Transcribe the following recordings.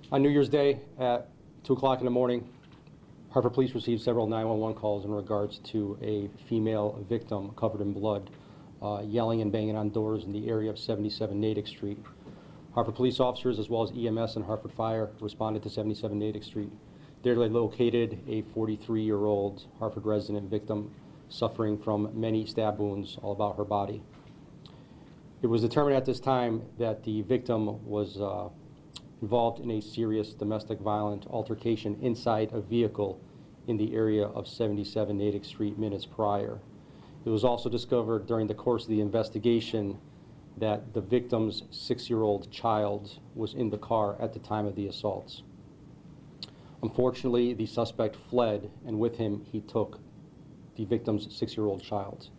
On New Year's Day at 2 o'clock in the morning, Hartford Police received several 911 calls in regards to a female victim covered in blood, yelling and banging on doors in the area of 77 Natick Street. Hartford Police officers, as well as EMS and Hartford Fire, responded to 77 Natick Street. There they located a 43-year-old Hartford resident victim suffering from many stab wounds all about her body. It was determined at this time that the victim was involved in a serious domestic violent altercation inside a vehicle in the area of 77 Natick Street minutes prior. It was also discovered during the course of the investigation that the victim's 6-year-old child was in the car at the time of the assaults. Unfortunately, the suspect fled, and with him he took the victim's 6-year-old child.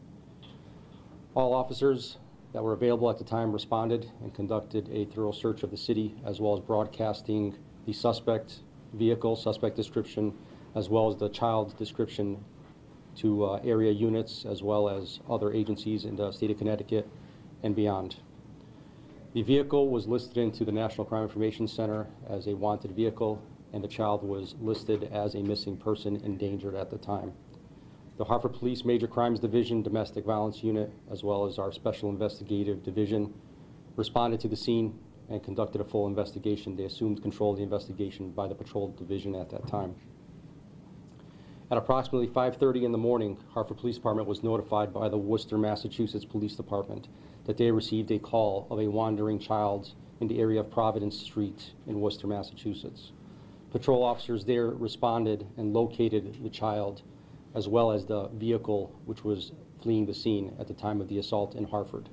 All officers that were available at the time responded and conducted a thorough search of the city, as well as broadcasting the suspect vehicle, suspect description, as well as the child description to area units, as well as other agencies in the state of Connecticut and beyond. The vehicle was listed into the National Crime Information Center as a wanted vehicle, and the child was listed as a missing person endangered at the time. The Hartford Police Major Crimes Division Domestic Violence Unit, as well as our Special Investigative Division, responded to the scene and conducted a full investigation. They assumed control of the investigation by the Patrol Division at that time. At approximately 5:30 in the morning, Hartford Police Department was notified by the Worcester, Massachusetts Police Department that they received a call of a wandering child in the area of Providence Street in Worcester, Massachusetts. Patrol officers there responded and located the child, as well as the vehicle which was fleeing the scene at the time of the assault in Hartford.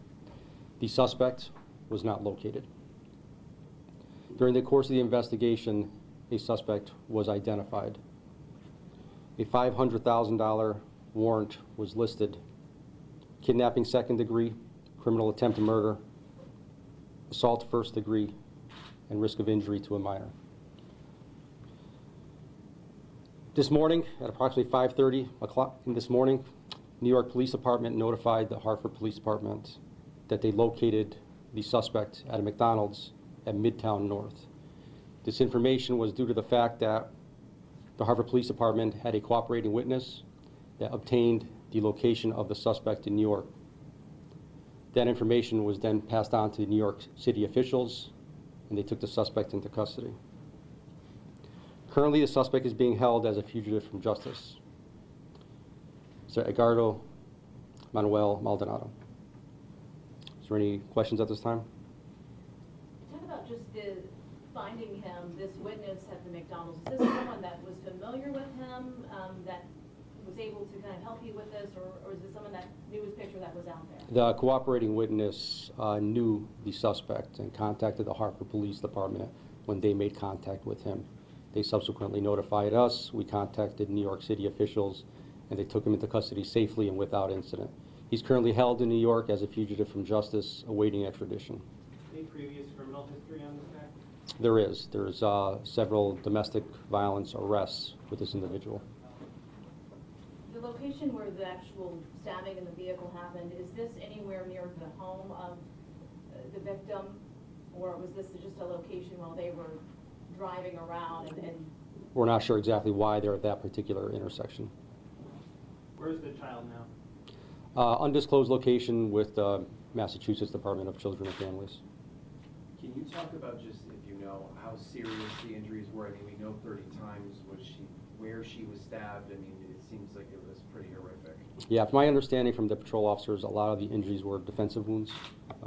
The suspect was not located. During the course of the investigation, a suspect was identified. A $500,000 warrant was listed: kidnapping second degree, criminal attempt to murder, assault first degree, and risk of injury to a minor. This morning, at approximately 5:30 o'clock this morning, New York Police Department notified the Hartford Police Department that they located the suspect at a McDonald's at Midtown North. This information was due to the fact that the Hartford Police Department had a cooperating witness that obtained the location of the suspect in New York. That information was then passed on to the New York City officials, and they took the suspect into custody. Currently, the suspect is being held as a fugitive from justice. Mr. Edgardo Manuel Maldonado. Is there any questions at this time? Talk about just finding him, this witness at the McDonald's. Is this someone that was familiar with him, that was able to kind of help you with this, or is this someone that knew his picture that was out there? The cooperating witness knew the suspect and contacted the Hartford Police Department when they made contact with him. They subsequently notified us. We contacted New York City officials, and they took him into custody safely and without incident. He's currently held in New York as a fugitive from justice, awaiting extradition. Any previous criminal history on this guy? There is. There's several domestic violence arrests with this individual. The location where the actual stabbing in the vehicle happened, is this anywhere near the home of the victim, or was this just a location while they were driving around? And We're not sure exactly why they're at that particular intersection. Where's the child now? Undisclosed location with the Massachusetts Department of Children and Families. Can you talk about, just if you know, how serious the injuries were? I mean, we know 30 times where she was stabbed. I mean, it seems like it was pretty horrific. Yeah, from my understanding from the patrol officers, a lot of the injuries were defensive wounds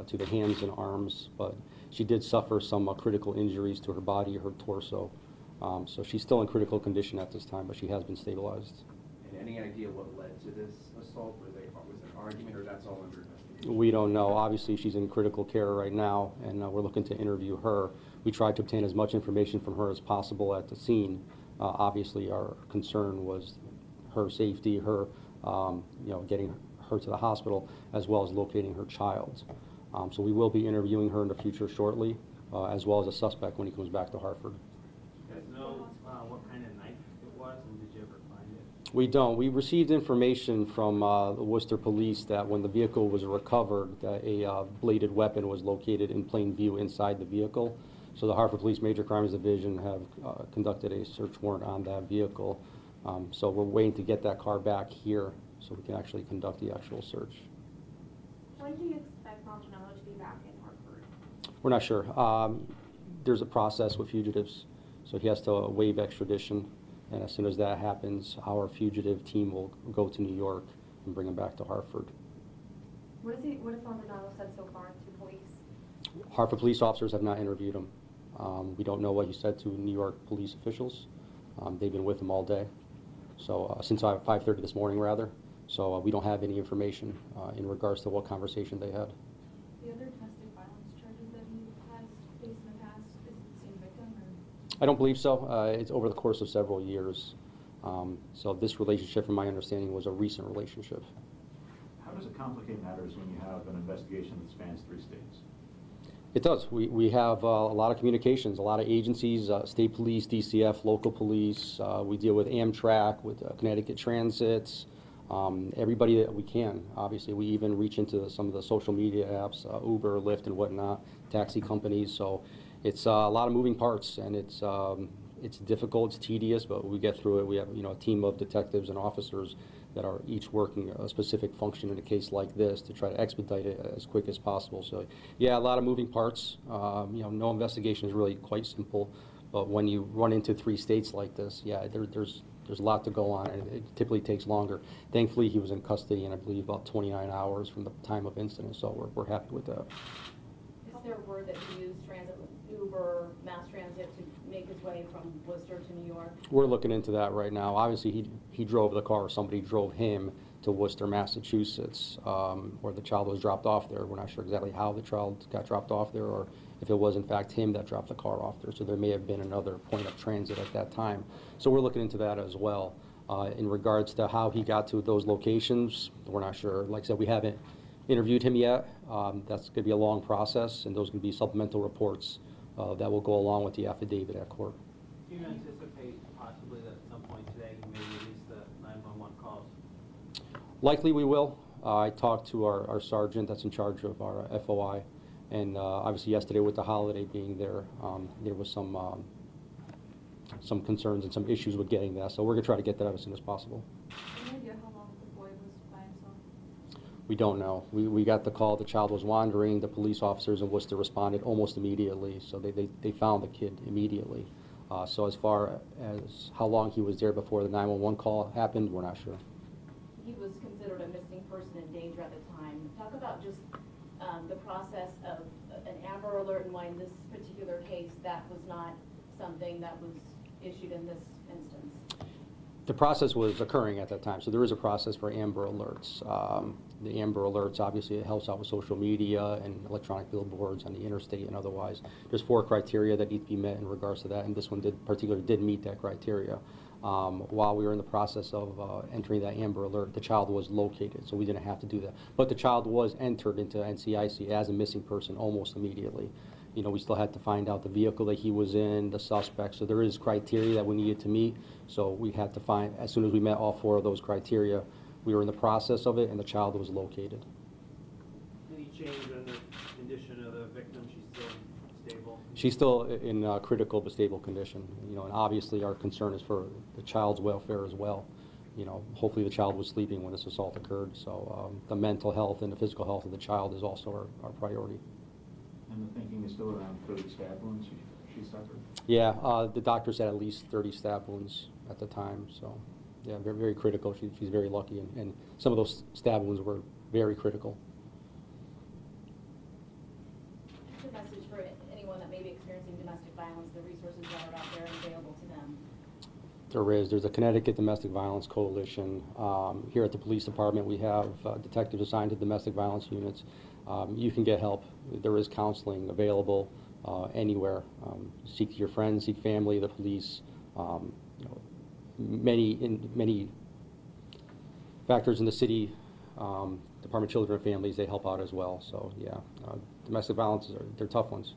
to the hands and arms, but she did suffer some critical injuries to her body, her torso. So she's still in critical condition at this time, but she has been stabilized. And any idea what led to this assault? Was it an argument, or that's all under investigation? We don't know. Obviously, she's in critical care right now, and we're looking to interview her. We tried to obtain as much information from her as possible at the scene. Obviously, our concern was her safety, her, getting her to the hospital, as well as locating her child. So we will be interviewing her in the future shortly, as well as a suspect when he comes back to Hartford. You guys know what kind of knife it was, and did you ever find it? We don't. We received information from the Worcester Police that when the vehicle was recovered, that a bladed weapon was located in plain view inside the vehicle. So the Hartford Police Major Crimes Division have conducted a search warrant on that vehicle. So we're waiting to get that car back here so we can actually conduct the actual search. When do you expect Maldonado to be back in Hartford? We're not sure. There's a process with fugitives, so he has to waive extradition, and as soon as that happens, our fugitive team will go to New York and bring him back to Hartford. What has Maldonado said so far to police? Hartford police officers have not interviewed him. We don't know what he said to New York police officials. They've been with him all day, so since 5:30 this morning, rather. So we don't have any information in regards to what conversation they had. The other domestic violence charges that he has faced in the past, is it the same victim, or? I don't believe so. It's over the course of several years. So this relationship, from my understanding, was a recent relationship. How does it complicate matters when you have an investigation that spans 3 states? It does. We have a lot of communications, a lot of agencies, state police, DCF, local police. We deal with Amtrak, with Connecticut Transits, everybody that we can. Obviously, we even reach into some of the social media apps, Uber, Lyft, and whatnot, taxi companies. So it's a lot of moving parts, and it's difficult, it's tedious, but we get through it. We have a team of detectives and officers that are each working a specific function in a case like this to try to expedite it as quick as possible. So yeah, a lot of moving parts. No investigation is really quite simple, but when you run into 3 states like this, yeah, there's a lot to go on, and it typically takes longer. Thankfully, he was in custody in, I believe, about 29 hours from the time of incident, so we're happy with that. Is there word that he used transit, Uber, mass transit to make his way from Worcester to New York? We're looking into that right now. Obviously, he drove the car, or somebody drove him to Worcester, Massachusetts, where the child was dropped off there. We're not sure exactly how the child got dropped off there, or if it was in fact him that dropped the car off there. So there may have been another point of transit at that time. So we're looking into that as well. In regards to how he got to those locations, we're not sure. Like I said, we haven't interviewed him yet. That's going to be a long process, and those are going to be supplemental reports that will go along with the affidavit at court. Do you anticipate possibly that at some point today you may release the 911 calls? Likely we will. I talked to our sergeant that's in charge of our FOI, and obviously yesterday with the holiday being there, there was some concerns and some issues with getting that. So we're going to try to get that out as soon as possible. Any idea how long the boy was by himself? We don't know. We got the call the child was wandering. The police officers in Worcester responded almost immediately, so they found the kid immediately. So as far as how long he was there before the 911 call happened, we're not sure. He was considered a missing person in danger at the time. Talk about just the process of an Amber Alert, and why in this particular case that was not something that was issued in this instance. The process was occurring at that time, so there is a process for Amber Alerts. The Amber Alerts, obviously, it helps out with social media and electronic billboards on the interstate and otherwise. There's 4 criteria that need to be met in regards to that, and this one did meet that criteria. While we were in the process of entering that Amber Alert, the child was located, so we didn't have to do that. But the child was entered into NCIC as a missing person almost immediately. We still had to find out the vehicle that he was in, the suspect, so there is criteria that we needed to meet. So we had to find, as soon as we met all 4 of those criteria, we were in the process of it, and the child was located. Any change in the condition of the victim? She's still stable? She's still in critical but stable condition, and obviously our concern is for the child's welfare as well. Hopefully the child was sleeping when this assault occurred, so the mental health and the physical health of the child is also our priority. And the thinking is still around 30 stab wounds she suffered? Yeah, the doctor said at least 30 stab wounds at the time, so yeah, very, very critical. She's very lucky, and some of those stab wounds were very critical. What's the message for anyone that may be experiencing domestic violence, the resources that are out there and available to them? There's a Connecticut Domestic Violence Coalition. Here at the police department, we have detectives assigned to domestic violence units. You can get help. There is counseling available anywhere. Seek your friends, seek family, the police. Many factors in the city, Department of Children and Families, they help out as well. So yeah, domestic violence, they're tough ones.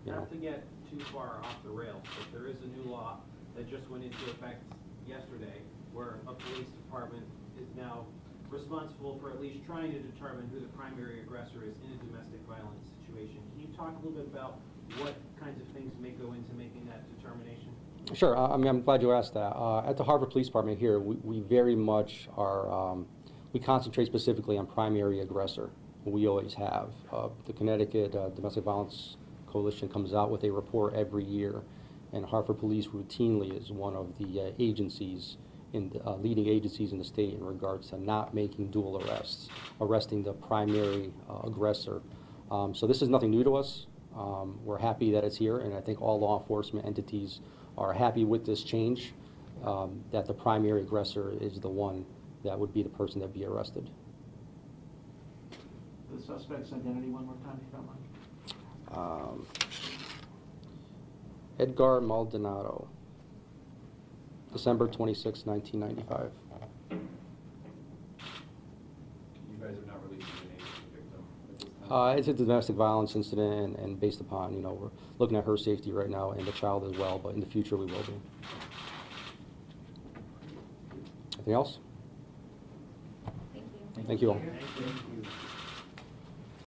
Not to get too far off the rails, but there is a new law that just went into effect yesterday where a police department is now responsible for at least trying to determine who the primary aggressor is in a domestic violence situation. Can you talk a little bit about what kinds of things may go into making that determination? Sure. I mean, I'm glad you asked that. At the Hartford Police Department here, we very much are, we concentrate specifically on primary aggressor. We always have. The Connecticut Domestic Violence Coalition comes out with a report every year, and Hartford Police routinely is one of the agencies, leading agencies in the state in regards to not making dual arrests, arresting the primary aggressor. So this is nothing new to us. We're happy that it's here, and I think all law enforcement entities are happy with this change, that the primary aggressor is the one that would be the person that would be arrested. The suspect's identity one more time, if you don't mind. Edgar Maldonado, December 26, 1995. You guys are not releasing the name of the victim at this time? It's a domestic violence incident, and based upon, we're looking at her safety right now and the child as well, but in the future we will be. Anything else? Thank you. Thank you all. Thank you.